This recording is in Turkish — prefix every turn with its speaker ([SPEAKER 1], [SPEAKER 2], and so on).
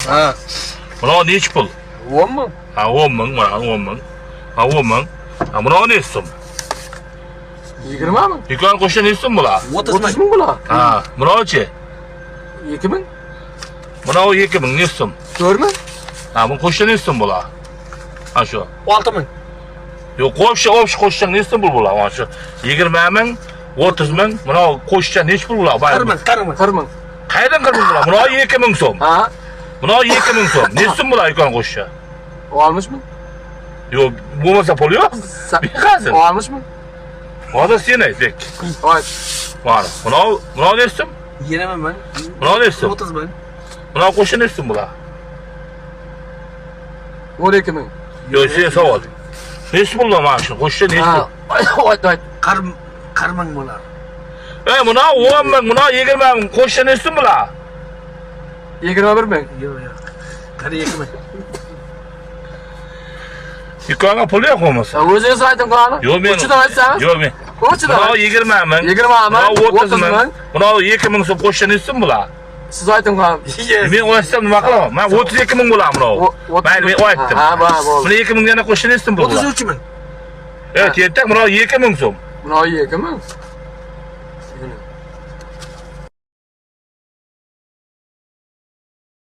[SPEAKER 1] Ha.
[SPEAKER 2] Buna neç pul?
[SPEAKER 1] 10 mu?
[SPEAKER 2] Ha 10 ming, mana 10 ming. Ha 10 ming. Ha buna ne so'm?
[SPEAKER 1] 20 mi?
[SPEAKER 2] Dükkan qo'shsa ne so'm bular?
[SPEAKER 1] 30 ming bular.
[SPEAKER 2] Ha, bunachi?
[SPEAKER 1] 2 ming.
[SPEAKER 2] Buna o 2 ming ne so'm?
[SPEAKER 1] 4 ming.
[SPEAKER 2] Ha, bu qo'shsa ne so'm bular? Ha shu.
[SPEAKER 1] 6 ming.
[SPEAKER 2] Yo'q, qo'shsa ne so'm bular? Mana shu 20 ming, 30 ming, buna qo'shsa nech pul bular?
[SPEAKER 1] 40 ming.
[SPEAKER 2] Qayerdan 40 ming bular? Buna 2 ming so'm.
[SPEAKER 1] Ha.
[SPEAKER 2] Buna 2 ming so'm. Ne so'm bular dükkan qo'shsa?
[SPEAKER 1] 60 ming.
[SPEAKER 2] Yo'q, bo'lmasa pul yo'q. Hozir.
[SPEAKER 1] 60 ming.
[SPEAKER 2] Hozir sen ayt.
[SPEAKER 1] Voy.
[SPEAKER 2] Mana, buna ne so'm?
[SPEAKER 1] 20 ming.
[SPEAKER 2] Buna ne so'm?
[SPEAKER 1] 30 ming.
[SPEAKER 2] Buna qo'shsa ne so'm bular?
[SPEAKER 1] 12 ming.
[SPEAKER 2] Yo'q, sen savol. Ne so'm bular mana shu? Qo'shsa ne so'm?
[SPEAKER 1] Voy. 40 ming bular.
[SPEAKER 2] Buna 10 ming, buna 20 ming. Qo'shsa ne so'm bular?
[SPEAKER 1] 21 ming. Yo'q. 42 ming.
[SPEAKER 2] Dükkanga pul yo'q bo'lmasa.
[SPEAKER 1] O'zingiz ayting qani?
[SPEAKER 2] Yo'q, men.
[SPEAKER 1] Uchidan aytsangiz?
[SPEAKER 2] Yo'q, men.
[SPEAKER 1] Uchidan.
[SPEAKER 2] Buna 20 ming.
[SPEAKER 1] 20 ming.
[SPEAKER 2] 30 ming. Buna 2 ming so'm qo'shsa ne so'm bular?
[SPEAKER 1] Siz ayting qani?
[SPEAKER 2] Men o'ysam nima qilaman? Men 32 ming bo'lar buni. Mayli, men aytdim.
[SPEAKER 1] Ha, bo'ldi.
[SPEAKER 2] Buni 2 ming yana qo'shsa ne so'm bular?
[SPEAKER 1] 33 ming.
[SPEAKER 2] Evet, yetak buna 2 ming so'm.
[SPEAKER 1] Buna 2 ming.